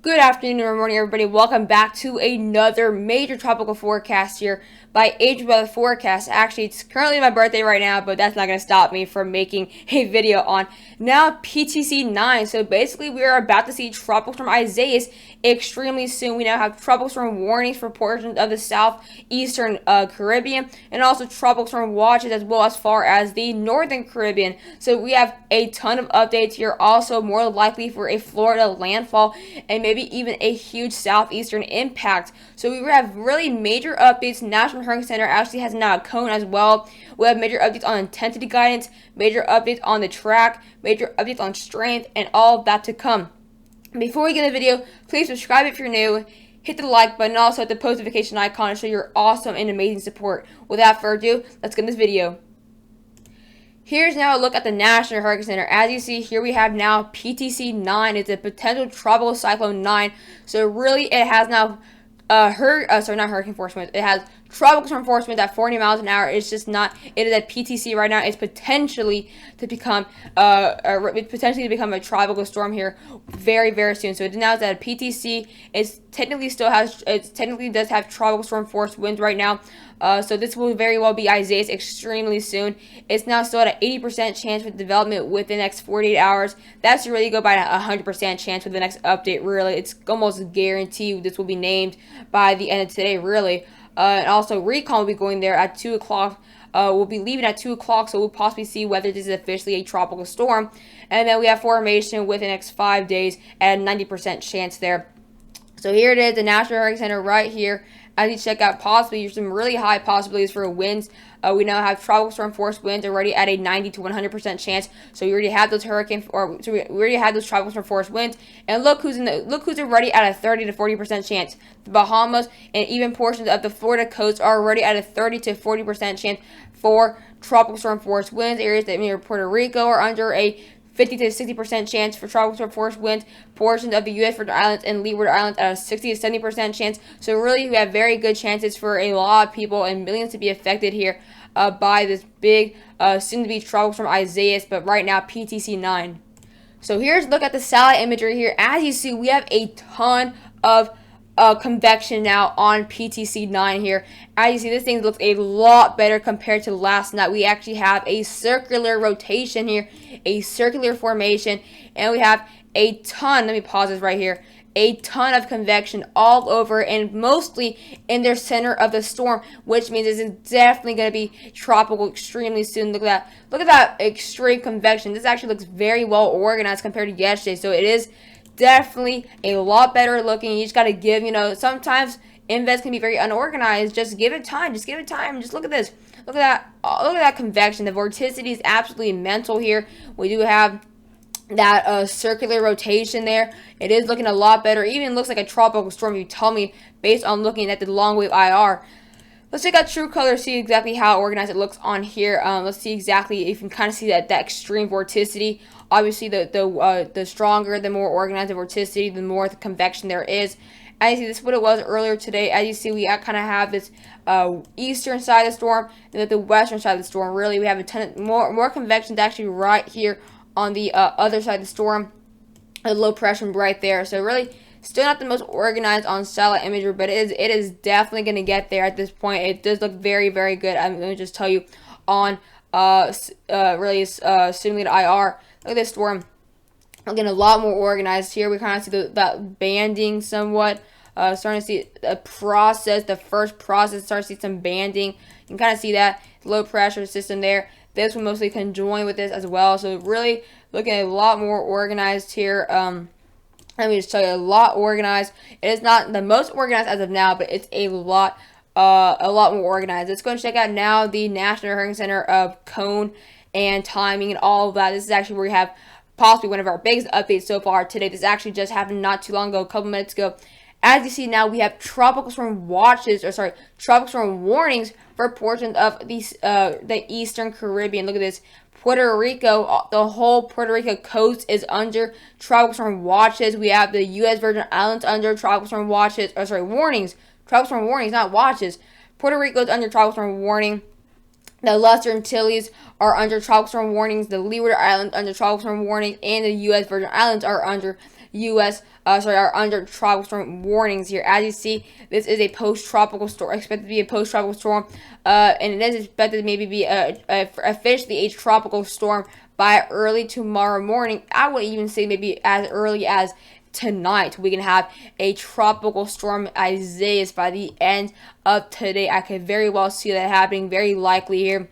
Good afternoon or morning, everybody. Welcome back to another major tropical forecast here by Age Weather Forecast. Actually, it's currently my birthday right now, but that's not going to stop me from making a video on now PTC9. So basically, we are about to see tropical storm Isaias extremely soon. We now have tropical storm warnings for portions of the southeastern Caribbean, and also tropical storm watches as far as the northern Caribbean. So we have a ton of updates here. Also, more likely for a Florida landfall and maybe even a huge southeastern impact. So we have really major updates. National Hurricane Center actually has now a cone as well. We have major updates on intensity guidance, major updates on the track, major updates on strength, and all of that to come. Before we get into the video, please subscribe if you're new, hit the like button, and also hit the post notification icon to show your awesome and amazing support. Without further ado, let's get into this video. Here's now a look at the National Hurricane Center. As you see here, we have now PTC9. It's a potential tropical cyclone 9. So really, it has now not hurricane force winds. It has tropical storm force winds at 40 miles an hour. It's just not. It is at PTC right now. It's potentially to become a tropical storm here very, very soon. So it now is at a PTC. It technically does have tropical storm force winds right now. So this will very well be Isaias extremely soon. It's now still at an 80% chance for development within the next 48 hours. That's really go by a 100% chance with the next update, really. It's almost guaranteed this will be named by the end of today, really. And also, recon will be going there at 2 o'clock. We'll be leaving at 2 o'clock, so we'll possibly see whether this is officially a tropical storm. And then we have formation within the next 5 days at a 90% chance there. So here it is, the National Hurricane Center right here. As you check out possibly some really high possibilities for winds. We now have tropical storm force winds already at a 90 to 100% chance. So we already have those we already have those tropical storm force winds. And look who's already at a 30 to 40% chance. The Bahamas and even portions of the Florida coast are already at a 30 to 40% chance for tropical storm force winds. Areas that near Puerto Rico are under a 50 to 60% chance for tropical storm force winds. Portions of the U.S. Virgin Islands and Leeward Islands at a 60 to 70% chance. So really, we have very good chances for a lot of people and millions to be affected here by this big, soon-to-be tropical storm Isaias, but right now PTC9. So here's a look at the satellite imagery here. As you see, we have a ton of convection now on PTC9 here. As you see, this thing looks a lot better compared to last night. We actually have a circular rotation here, a circular formation, and we have a ton, let me pause this right here, a ton of convection all over and mostly in their center of the storm, which means this is definitely going to be tropical extremely soon. Look at that extreme convection. This actually looks very well organized compared to yesterday, so it is definitely a lot better looking. You just got to give, sometimes invest can be very unorganized. Just give it time. Just look at this. Look at that convection. The vorticity is absolutely mental here. We do have that circular rotation there. It is looking a lot better. It even looks like a tropical storm, you tell me, based on looking at the long wave IR. Let's check out True Color, see exactly how organized it looks on here. Let's see exactly if you can kind of see that extreme vorticity. Obviously, the stronger, the more organized the vorticity, the more the convection there is. As you see, this is what it was earlier today. As you see, we kind of have this eastern side of the storm and then the western side of the storm. Really, we have a ton of more convection actually right here on the other side of the storm. A low pressure right there. So really, still not the most organized on satellite imagery, but it is definitely going to get there at this point. It does look very, very good. I'm going to just tell you on simulated IR. Look at this storm. Looking a lot more organized here. We kind of see that banding somewhat. Starting to see the first process, start to see some banding. You can kind of see that low pressure system there. This will mostly conjoin with this as well. So really looking a lot more organized here. Let me just tell you, a lot organized. It is not the most organized as of now, but it's a lot more organized. Let's go and check out now the National Hurricane Center cone and timing and all of that. This is actually where we have possibly one of our biggest updates so far today. This actually just happened not too long ago, a couple minutes ago. As you see now, we have tropical storm warnings for portions of the Eastern Caribbean. Look at this. Puerto Rico, the whole Puerto Rico coast is under tropical storm watches. We have the U.S. Virgin Islands under tropical storm warnings. Tropical storm warnings, not watches. Puerto Rico is under tropical storm warning. The Lesser Antilles are under tropical storm warnings. The Leeward Islands under tropical storm warnings, and the U.S. Virgin Islands are under are under tropical storm warnings here. As you see, this is a post-tropical storm, expected to be a post-tropical storm, and it is expected to maybe be officially a tropical storm by early tomorrow morning. I would even say maybe as early as tonight. We can have a tropical storm Isaias by the end of today. I could very well see that happening, very likely here.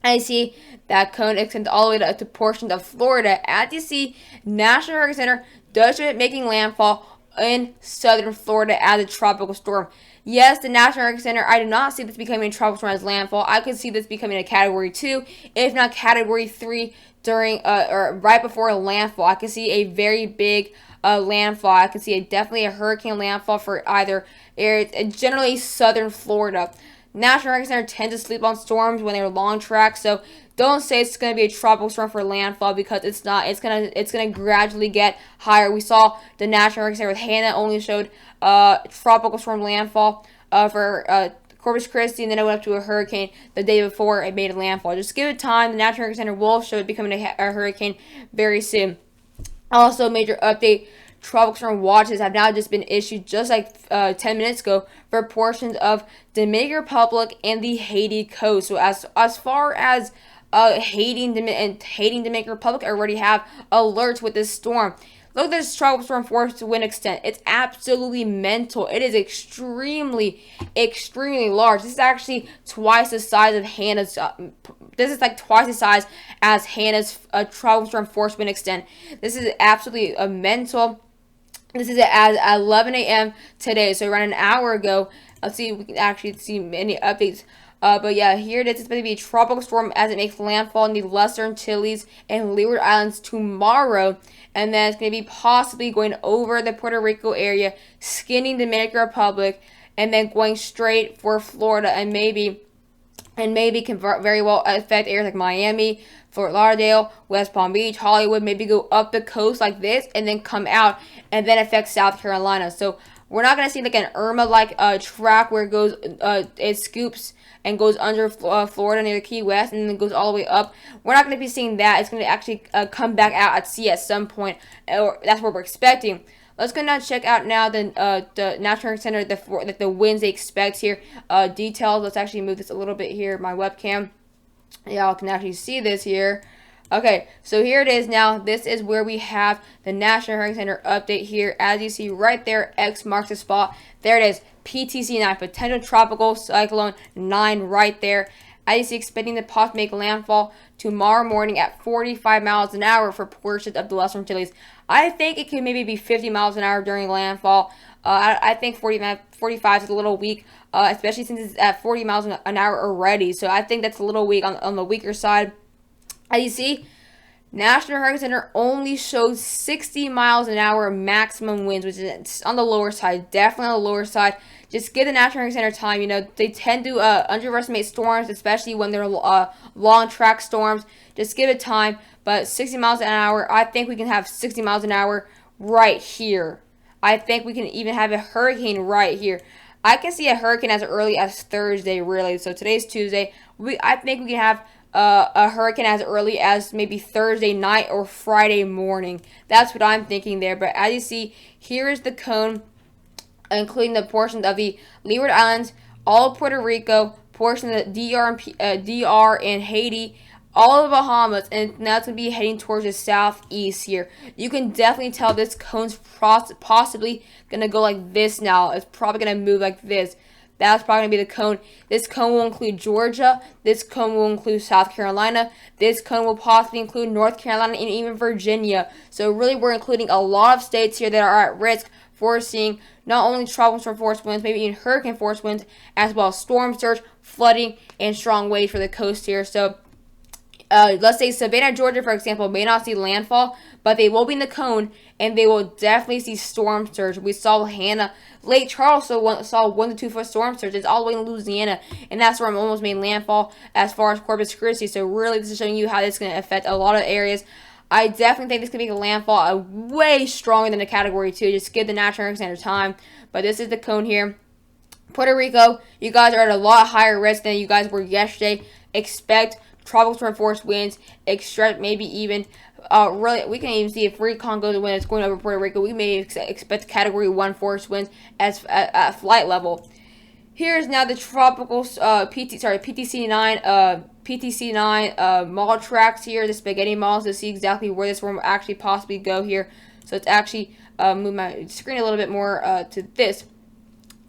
I see that cone extends all the way to portions of Florida. As you see, National Hurricane Center does show it making landfall in southern Florida as a tropical storm. Yes, the National Hurricane Center, I do not see this becoming a tropical storm as landfall. I could see this becoming a Category 2, if not Category 3, during or right before a landfall. I could see a very big landfall. I could see definitely a hurricane landfall for either areas, generally southern Florida. National Hurricane Center tends to sleep on storms when they're long track, so don't say it's going to be a tropical storm for landfall, because it's not. It's gonna gradually get higher. We saw the National Hurricane Center with Hannah only showed tropical storm landfall for Corpus Christi, and then it went up to a hurricane the day before it made a landfall. Just give it time. The National Hurricane Center will show it becoming a hurricane very soon. Also, major update. Tropical storm watches have now just been issued just like 10 minutes ago for portions of Dominican Republic and the Haiti coast. So as far as Haiti and Dominican Republic already have alerts with this storm. Look at this tropical storm force wind extent. It's absolutely mental. It is extremely, extremely large. This is actually twice the size of Hannah's. This is like twice the size as Hannah's tropical storm force wind extent. This is absolutely mental. This is at 11 a.m. today, so around an hour ago. Let's see if we can actually see any updates. But yeah, here it is. It's going to be a tropical storm as it makes landfall in the Lesser Antilles and Leeward Islands tomorrow. And then it's going to be possibly going over the Puerto Rico area, skinning the Dominican Republic, and then going straight for Florida, and maybe can very well affect areas like Miami, Fort Lauderdale, West Palm Beach, Hollywood, maybe go up the coast like this and then come out and then affect South Carolina. So we're not going to see like an Irma-like track where it goes, it scoops and goes under Florida near the Key West and then goes all the way up. We're not going to be seeing that. It's going to actually come back out at sea at some point, or that's what we're expecting. Let's go now check out now the National Hurricane Center, the winds they expect here. Details. Let's actually move this a little bit here, my webcam. Y'all can actually see this here. Okay, so here it is now. This is where we have the National Hurricane Center update here. As you see right there, X marks the spot. There it is, PTC9, Potential Tropical Cyclone 9 right there. As you see, expecting the possibly make landfall tomorrow morning at 45 miles an hour for portions of the Lesser Antilles. I think it could maybe be 50 miles an hour during landfall. I think 45 is a little weak, especially since it's at 40 miles an hour already. So I think that's a little weak on the weaker side. As you see, National Hurricane Center only shows 60 miles an hour maximum winds, which is on the lower side, definitely on the lower side. Just give the National Hurricane Center time. You know, they tend to underestimate storms, especially when they're long track storms. Just give it time. But 60 miles an hour, I think we can have 60 miles an hour right here. I think we can even have a hurricane right here. I can see a hurricane as early as Thursday, really. So today's Tuesday. I think we can have a hurricane as early as maybe Thursday night or Friday morning. That's what I'm thinking there. But as you see, here is the cone, including the portions of the Leeward Islands, all of Puerto Rico, portions of the DR and Haiti, all of the Bahamas, and that's going to be heading towards the southeast here. You can definitely tell this cone's possibly going to go like this now. It's probably going to move like this. That's probably going to be the cone. This cone will include Georgia. This cone will include South Carolina. This cone will possibly include North Carolina and even Virginia. So really, we're including a lot of states here that are at risk for seeing not only tropical storm force winds, maybe even hurricane force winds, as well as storm surge, flooding, and strong waves for the coast here. So let's say Savannah, Georgia, for example, may not see landfall, but they will be in the cone, and they will definitely see storm surge. We saw Hannah, Lake Charles saw 1 to 2 foot storm surge. It's all the way in Louisiana, and that storm almost made landfall as far as Corpus Christi. So really, this is showing you how this is going to affect a lot of areas. I definitely think this could make a landfall way stronger than a Category 2. Just give the National Hurricane Center time. But this is the cone here. Puerto Rico, you guys are at a lot higher risk than you guys were yesterday. Expect tropical storm force winds, extract maybe even really, we can even see if recon goes when it's going over Puerto Rico. We may expect Category 1 force winds at flight level. Here's now the tropical PTC9 mall tracks here, the spaghetti malls, to see exactly where this storm will actually possibly go here. So it's actually move my screen a little bit more to this.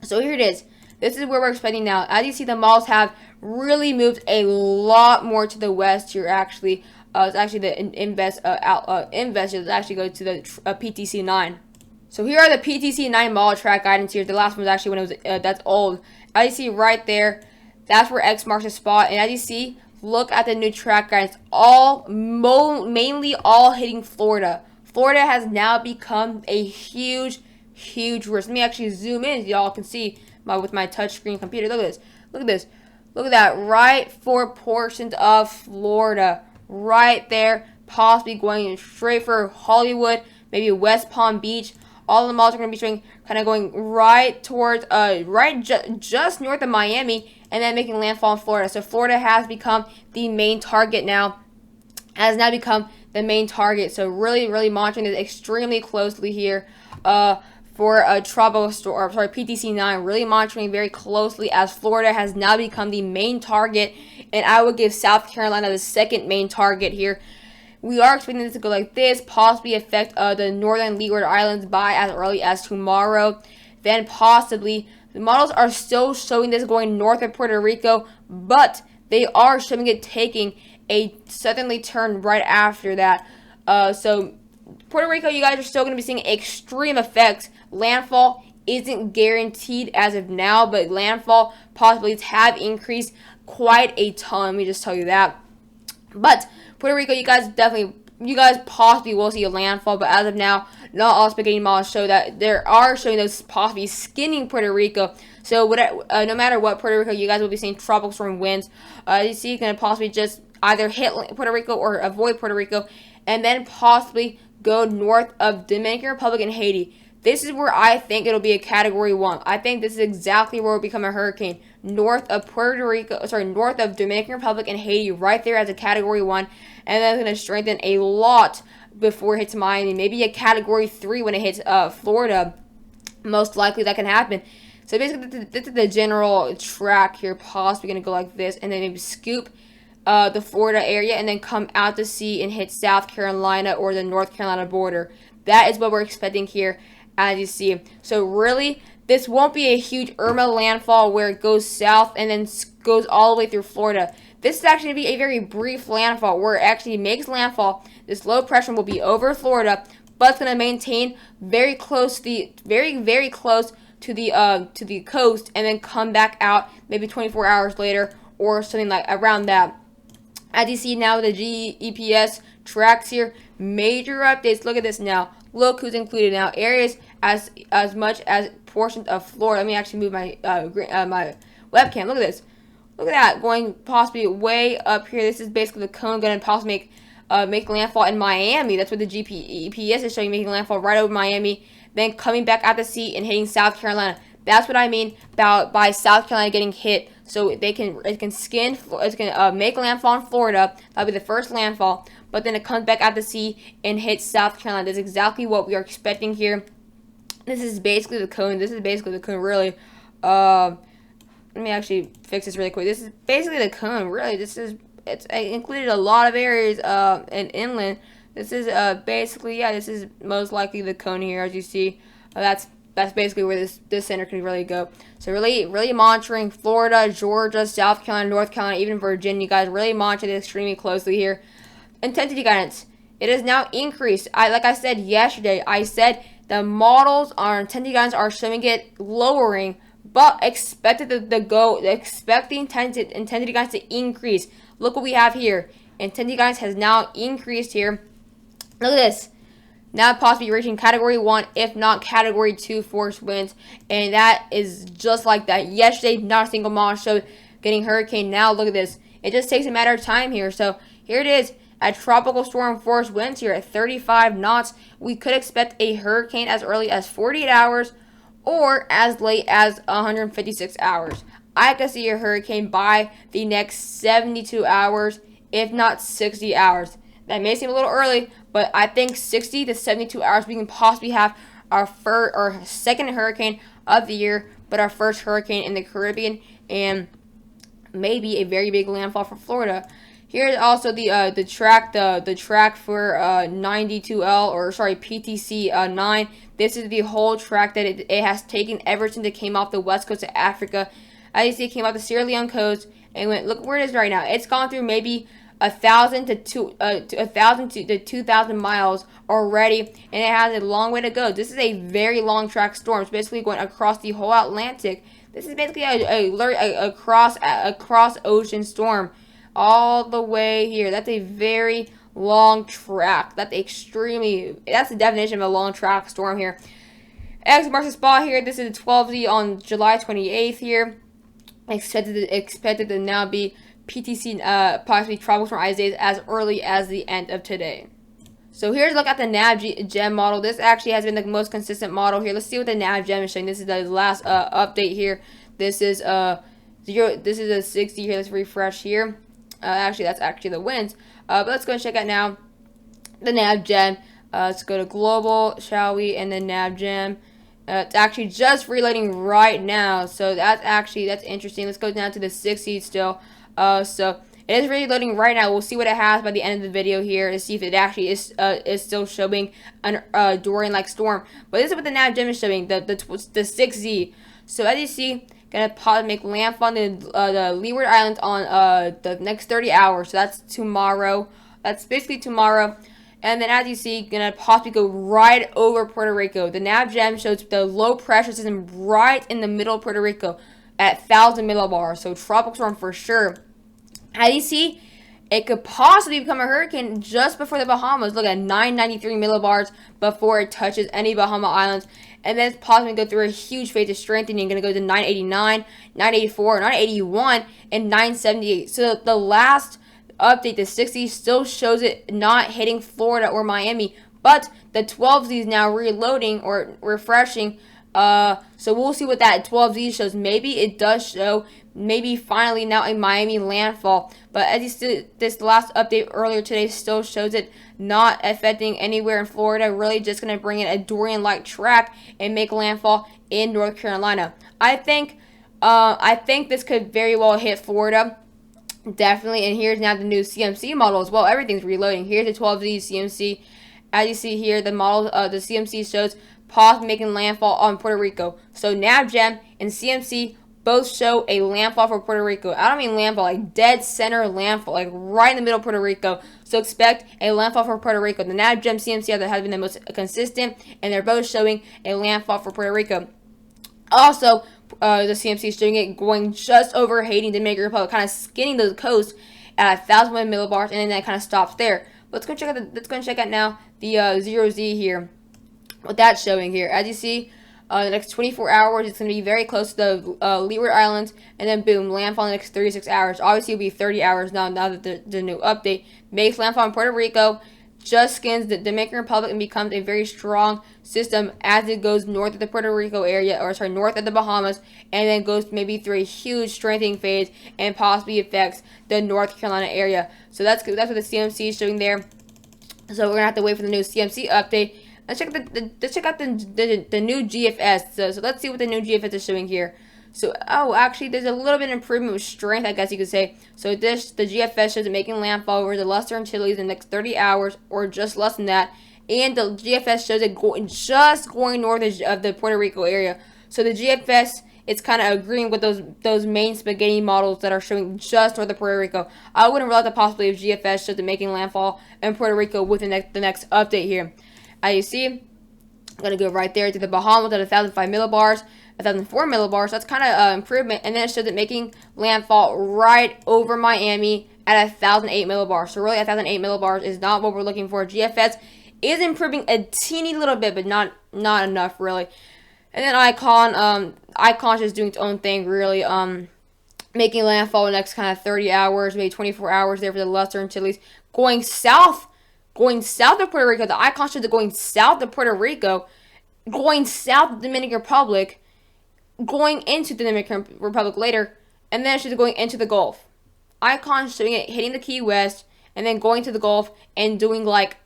So here it is. This is where we're expecting now. As you see, the malls have really moved a lot more to the west here. Actually, it's actually the investors actually go to the PTC9. So here are the PTC9 mall track guidance here. The last one was actually when it was that's old. As you see right there, that's where X marks the spot. And as you see, look at the new track guidance. Mainly all hitting Florida. Florida has now become a huge risk. Let me actually zoom in so y'all can see with my touchscreen computer. Look at this. Look at this. Look at that. Right for portions of Florida. Right there. Possibly going straight for Hollywood. Maybe West Palm Beach. All the malls are going to be showing, kind of going right towards, just north of Miami, and then making landfall in Florida. So Florida has become the main target now. Has now become the main target. So really monitoring this extremely closely here. For a tropical storm, PTC9, really monitoring very closely as Florida has now become the main target, and I would give South Carolina the second main target here. We are expecting this to go like this, possibly affect the northern Leeward Islands by as early as tomorrow. Then possibly, the models are still showing this going north of Puerto Rico, but they are showing it taking a southerly turn right after that. So Puerto Rico, you guys are still going to be seeing extreme effects. Landfall isn't guaranteed as of now, but landfall possibilities have increased quite a ton. Let me just tell you that. But Puerto Rico, you guys possibly will see a landfall, but as of now, not all spaghetti malls show that. There are showing those possibly skinning Puerto Rico. So no matter what, Puerto Rico, you guys will be seeing tropical storm winds. You see, it's going to possibly just either hit Puerto Rico or avoid Puerto Rico, and then possibly go north of Dominican Republic and Haiti. This is where I think it'll be a Category 1. I think this is exactly where it'll become a hurricane. North of north of Dominican Republic and Haiti, right there as a Category 1. And then it's going to strengthen a lot before it hits Miami. Maybe a Category 3 when it hits Florida. Most likely that can happen. So basically, this is the general track here. Possibly going to go like this, and then maybe scoop the Florida area, and then come out to sea and hit South Carolina or the North Carolina border. That is what we're expecting here, as you see. So really, this won't be a huge Irma landfall where it goes south and then goes all the way through Florida. This is actually going to be a very brief landfall where it actually makes landfall. This low pressure will be over Florida, but it's going to maintain very close to the very close to the coast, and then come back out maybe 24 hours later or something like around that. As you see now, the GPS tracks here, major updates. Look at this now. Look who's included now. Areas as much as portions of Florida. Let me actually move my my webcam. Look at this. Look at that, going possibly way up here. This is basically the cone going to possibly make landfall in Miami. That's what the GPS is showing, making landfall right over Miami, then coming back out to sea and hitting South Carolina. That's what I mean by South Carolina getting hit. So it can make landfall in Florida. That'll be the first landfall. But then it comes back out to sea and hits South Carolina. That's exactly what we are expecting here. This is basically the cone. Really. Let me actually fix this really quick. This is basically the cone. Really, it's included a lot of areas in inland. This is basically, yeah, this is most likely the cone here, as you see. That's basically where this center can really go. So really monitoring Florida, Georgia, South Carolina, North Carolina, even Virginia. You guys really monitor this extremely closely here. Intensity guidance. It is now increased. Like I said yesterday, I said the models on intensity guidance are showing it lowering, but expect the intensity guidance to increase. Look what we have here. Intensity guidance has now increased here. Look at this. Now possibly reaching Category 1, if not Category 2 force winds. And that is just like that. Yesterday, not a single model showed getting hurricane. Now look at this. It just takes a matter of time here. So here it is. At tropical storm force winds here at 35 knots. We could expect a hurricane as early as 48 hours or as late as 156 hours. I could see a hurricane by the next 72 hours, if not 60 hours. That may seem a little early, but I think 60 to 72 hours we can possibly have our second hurricane of the year, but our first hurricane in the Caribbean, and maybe a very big landfall for Florida. Here's also the track for 92L, or sorry, PTC9. This is the whole track that it has taken ever since it came off the west coast of Africa. As you see, it came off the Sierra Leone coast and went. Look where it is right now. It's gone through maybe 1,000 to 2,000 miles already, and it has a long way to go. This is a very long track storm. It's basically going across the whole Atlantic. This is basically a cross ocean storm all the way here. That's a very long track. That's the definition of a long track storm here. X marks the spot here. This is a 12Z on July 28th here. Expected to now be PTC possibly tropical storm Isaias as early as the end of today. So here's a look at the NavGem model. This actually has been the most consistent model here. Let's see what the NavGem is showing. This is the last update here. This is zero. This is a 60 here. Let's refresh here. Actually, that's actually the winds. But let's go and check out now the NavGem. Let's go to global, shall we? And then NavGem. It's actually just reloading right now. So that's interesting. Let's go down to the 60 still. So it is really loading right now. We'll see what it has by the end of the video here to see if it actually is still showing an Dorian-like storm. But this is what the NavGem is showing, the 6Z. So as you see, gonna probably make landfall in the Leeward Islands on the next 30 hours. So that's tomorrow. That's basically tomorrow. And then as you see, gonna possibly go right over Puerto Rico. The NavGem shows the low pressure system right in the middle of Puerto Rico at 1,000 millibars. So tropical storm for sure. As you see, it could possibly become a hurricane just before the Bahamas. Look at 993 millibars before it touches any Bahama Islands. And then it's possibly going to go through a huge phase of strengthening. Going to go to 989, 984, 981, and 978. So the last update, the 60, still shows it not hitting Florida or Miami. But the 12Z is now reloading or refreshing. So we'll see what that 12Z shows. Maybe it does show, maybe finally now a Miami landfall. But as you see, this last update earlier today still shows it not affecting anywhere in Florida. Really just going to bring in a Dorian-like track and make landfall in North Carolina. I think this could very well hit Florida. Definitely. And here's now the new CMC model as well. Everything's reloading. Here's the 12Z CMC. As you see here, the model, the CMC shows possibly making landfall on Puerto Rico. So NavGem and CMC both show a landfall for Puerto Rico. I don't mean landfall, like dead center landfall, like right in the middle of Puerto Rico. So expect a landfall for Puerto Rico. The NavGem CMC that has been the most consistent, and they're both showing a landfall for Puerto Rico. Also, the CMC is showing it going just over Haiti, Dominican Republic, kind of skinning the coast at 1,000 millibars, and then that kind of stops there. Let's go check out now the 0Z here. What that's showing here. As you see, the next 24 hours, it's going to be very close to the Leeward Islands, and then boom, landfall in the next 36 hours. Obviously, it'll be 30 hours now that the new update makes landfall in Puerto Rico, just skins the Dominican Republic, and becomes a very strong system as it goes north of the Puerto Rico area, or sorry, north of the Bahamas, and then goes maybe through a huge strengthening phase and possibly affects the North Carolina area. So that's what the CMC is showing there. So we're going to have to wait for the new CMC update. Let's check out the new GFS. So let's see what the new GFS is showing here. So, actually, there's a little bit of improvement with strength, I guess you could say. So the GFS shows it making landfall over the Lesser Antilles in the next 30 hours, or just less than that. And the GFS shows it going north of the Puerto Rico area. So the GFS, it's kind of agreeing with those main spaghetti models that are showing just north of Puerto Rico. I wouldn't rule out the possibility of GFS shows it making landfall in Puerto Rico with the next update here. As you see, I'm going to go right there to the Bahamas at 1,005 millibars, 1,004 millibars. That's kind of improvement. And then it shows it making landfall right over Miami at 1,008 millibars. So really 1,008 millibars is not what we're looking for. GFS is improving a teeny little bit, but not enough really. And then Icon's just doing its own thing really. Making landfall in the next kind of 30 hours, maybe 24 hours there for the Lesser Antilles. Going south of Puerto Rico. The icon shows it going south of Puerto Rico, going south of the Dominican Republic, going into the Dominican Republic later, and then it shows it going into the Gulf. Icon showing it hitting the Key West, and then going to the Gulf and doing like,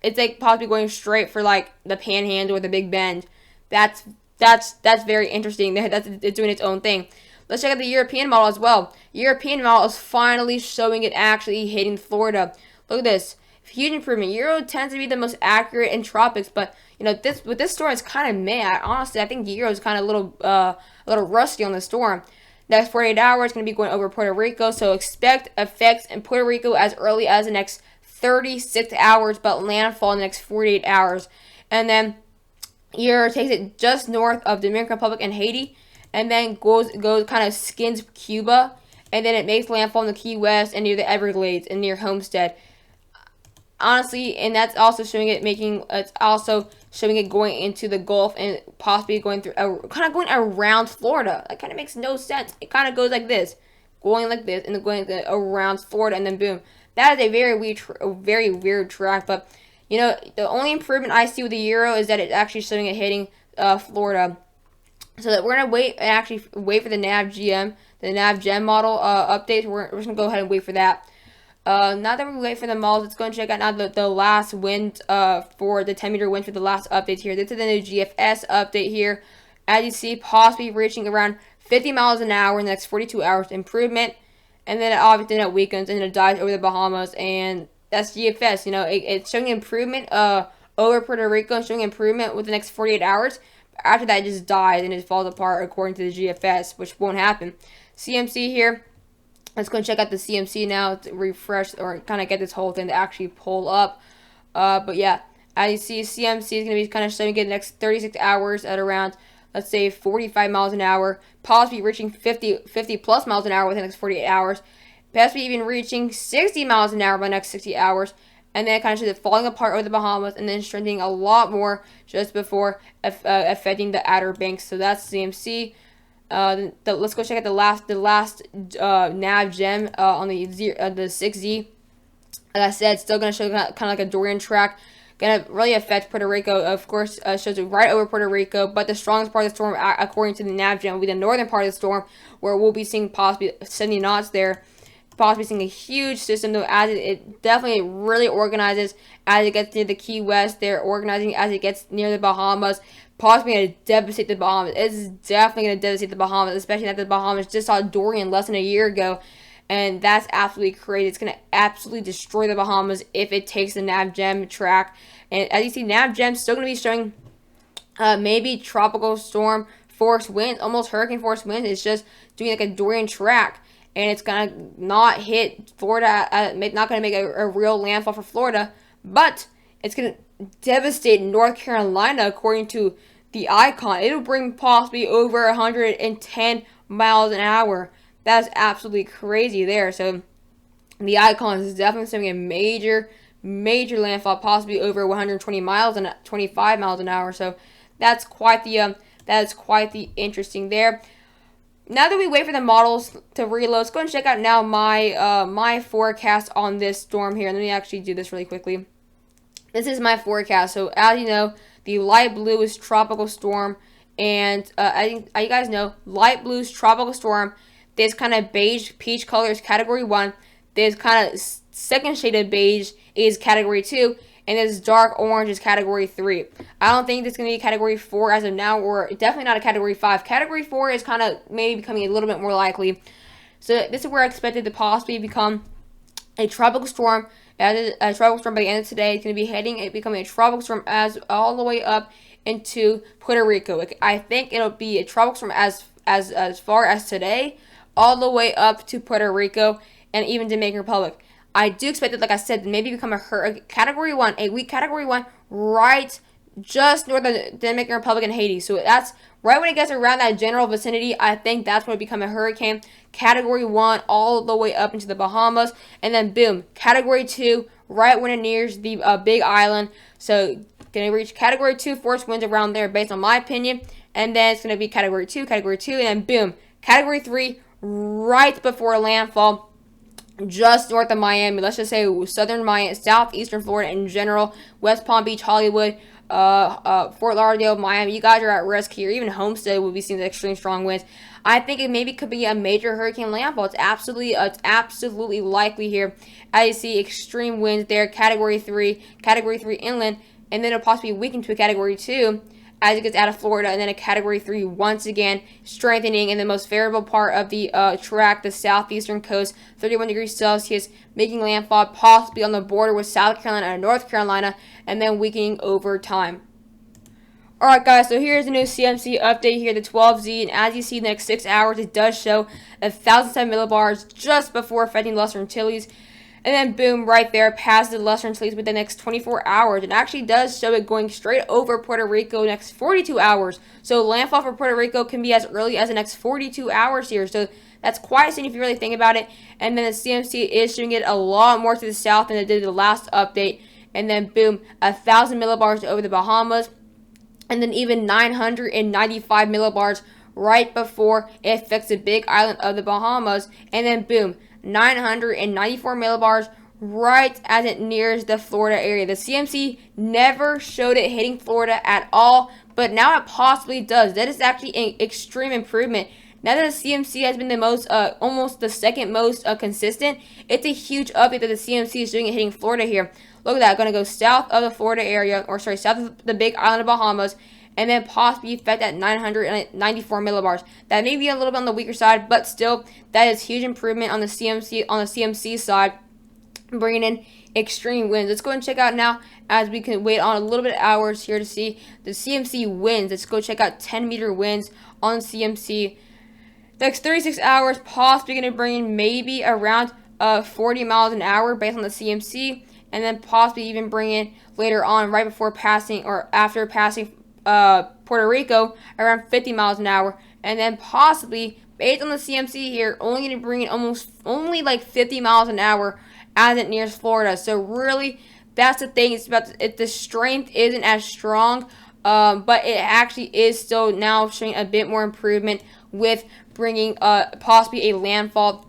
it's like possibly going straight for like the Panhandle or the Big Bend. That's very interesting. It's doing its own thing. Let's check out the European model as well. European model is finally showing it actually hitting Florida. Look at this. Huge improvement. Euro tends to be the most accurate in tropics, but you know, with this storm, it's kind of meh. Honestly, I think Euro is kind of a little rusty on the storm. Next 48 hours, going to be going over Puerto Rico, so expect effects in Puerto Rico as early as the next 36 hours, but landfall in the next 48 hours. And then Euro takes it just north of Dominican Republic and Haiti, and then goes kind of skins Cuba, and then it makes landfall in the Key West and near the Everglades and near Homestead. Honestly, and that's also showing it going into the Gulf and possibly going through kind of going around Florida. That kind of makes no sense. It kind of goes like this, going like this, and then going around Florida, and then boom. That is a very weird track. But you know, the only improvement I see with the Euro is that it's actually showing it hitting Florida. So that we're gonna wait for the NavGem model updates. We're just gonna go ahead and wait for that. Now that we wait for the models, let's go and check out now the last wind for the 10-meter wind for the last update here. This is the new GFS update here. As you see, possibly reaching around 50 miles an hour in the next 42 hours improvement. And then obviously it weakens and it dies over the Bahamas. And that's GFS. You know, it's showing improvement over Puerto Rico, showing improvement with the next 48 hours. After that, it just dies and it falls apart according to the GFS, which won't happen. CMC here. Let's go and check out the CMC now to refresh or kind of get this whole thing to actually pull up. But yeah, as you see, CMC is going to be kind of showing it the next 36 hours at around, let's say, 45 miles an hour, possibly reaching 50 plus miles an hour within the next 48 hours, possibly even reaching 60 miles an hour by the next 60 hours, and then kind of shows it falling apart over the Bahamas and then strengthening a lot more just before affecting the Outer Banks. So that's CMC. Let's go check out the last nav gem on the 6Z. Like I said, still going to show kind of like a Dorian track. Going to really affect Puerto Rico. Of course, shows it right over Puerto Rico. But the strongest part of the storm, according to the nav gem, will be the northern part of the storm, where we'll be seeing possibly 70 knots there. Possibly seeing a huge system, though, as it definitely really organizes as it gets near the Key West. They're organizing as it gets near the Bahamas. Possibly going to devastate the Bahamas. It's definitely going to devastate the Bahamas, especially that the Bahamas just saw Dorian less than a year ago. And that's absolutely crazy. It's going to absolutely destroy the Bahamas if it takes the NavGem track. And as you see, NavGem still going to be showing maybe tropical storm force winds, almost hurricane force winds. It's just doing like a Dorian track. And it's going to not hit Florida, not going to make a real landfall for Florida. But it's going to devastate North Carolina, according to the icon. It'll bring possibly over 110 miles an hour. That's absolutely crazy there. So the icon is definitely showing a major landfall, possibly over 120 miles and 25 miles an hour. So that's quite the interesting there. Now that we wait for the models to reload, let's go and check out now my forecast on this storm here. Let me actually do this really quickly. This is my forecast. So as you know, the light blue is tropical storm, and I think you guys know light blue is tropical storm. This kind of beige peach color is category 1. This kind of second shade of beige is category 2, and this dark orange is category 3. I don't think this is going to be category 4 as of now, or definitely not a category 5. Category 4 is kind of maybe becoming a little bit more likely. So this is where I expected to possibly become a tropical storm. As a tropical storm by the end of today, it's going to be becoming a tropical storm as all the way up into Puerto Rico. I think it'll be a tropical storm as far as today, all the way up to Puerto Rico and even Dominican Republic. I do expect it, like I said, to maybe become a category 1, a weak category 1, right just north of the Dominican Republic and Haiti. So that's right when it gets around that general vicinity. I think that's when it become a hurricane. Category 1 all the way up into the Bahamas, and then boom, category 2 right when it nears the Big Island. So gonna reach category 2 force winds around there, based on my opinion, and then it's gonna be category 2, and then boom, category 3 right before landfall, just north of Miami. Let's just say southern Miami, southeastern Florida in general, West Palm Beach, Hollywood, Fort Lauderdale, Miami, you guys are at risk here. Even Homestead will be seeing the extremely strong winds. I think it maybe could be a major hurricane landfall. It's absolutely likely here. As you see, extreme winds there, Category 3 inland, and then it'll possibly weaken to a Category 2 as it gets out of Florida, and then a Category 3 once again, strengthening in the most favorable part of the track, the southeastern coast, 31 degrees Celsius, making landfall possibly on the border with South Carolina and North Carolina, and then weakening over time. Alright guys, so here's the new CMC update here, the 12Z, and as you see in the next 6 hours, it does show 1,007 millibars just before affecting the Lesser Antilles. And then boom, right there, past the Lesser Antilles within the next 24 hours. It actually does show it going straight over Puerto Rico next 42 hours. So landfall for Puerto Rico can be as early as the next 42 hours here. So that's quite a scene if you really think about it. And then the CMC is showing it a lot more to the south than it did the last update. And then boom, 1,000 millibars over the Bahamas. And then even 995 millibars right before it affects the big island of the Bahamas. And then boom, 994 millibars right as it nears the Florida area. The CMC never showed it hitting Florida at all, but now it possibly does. That is actually an extreme improvement. Now that the CMC has been the most, almost the second most consistent, it's a huge update that the CMC is doing it hitting Florida here. Look at that, going to go south of the Florida area, or sorry, south of the big island of Bahamas, and then possibly affect at 994 millibars. That may be a little bit on the weaker side, but still, that is huge improvement on the CMC side, bringing in extreme winds. Let's go and check out now, as we can wait on a little bit of hours here to see the CMC winds. Let's go check out 10-meter winds on CMC. Next 36 hours, possibly going to bring in maybe around 40 miles an hour based on the CMC, and then possibly even bring in later on, right before passing or after passing Puerto Rico, around 50 miles an hour, and then possibly based on the CMC here, only going to bring in only like 50 miles an hour as it nears Florida. So really, that's the thing. It's about the strength isn't as strong, but it actually is still now showing a bit more improvement with bringing possibly a landfall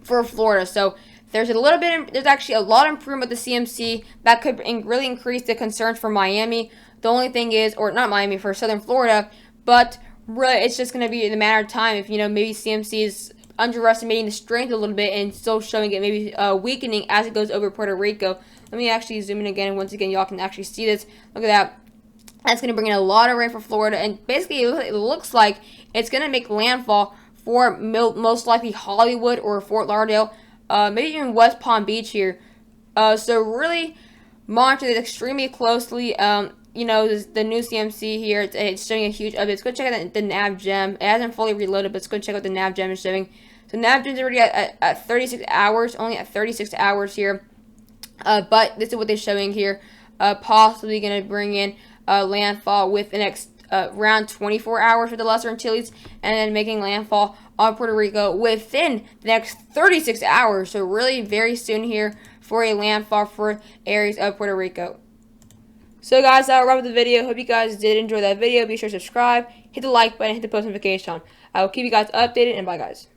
for Florida. So there's actually a lot of improvement with the CMC that could really increase the concerns for Miami. The only thing is, or not Miami, for Southern Florida, but really it's just going to be a matter of time if, maybe CMC is underestimating the strength a little bit and still showing it maybe weakening as it goes over Puerto Rico. Let me actually zoom in again, and once again, y'all can actually see this. Look at that. That's going to bring in a lot of rain for Florida, and basically it looks like it's going to make landfall for most likely Hollywood or Fort Lauderdale, maybe even West Palm Beach here. So really monitor this extremely closely. The new CMC here, it's showing a huge update. Let's go check out the nav gem. It hasn't fully reloaded, but let's go check out the nav gem is showing. So nav gem's already at 36 hours, only at 36 hours here. But this is what they're showing here. Possibly going to bring in landfall with the next around 24 hours for the Lesser Antilles, and then making landfall on Puerto Rico within the next 36 hours. So really very soon here for a landfall for areas of Puerto Rico. So guys, that'll wrap up the video. Hope you guys did enjoy that video. Be sure to subscribe, hit the like button, hit the post notification on. I will keep you guys updated, and bye guys.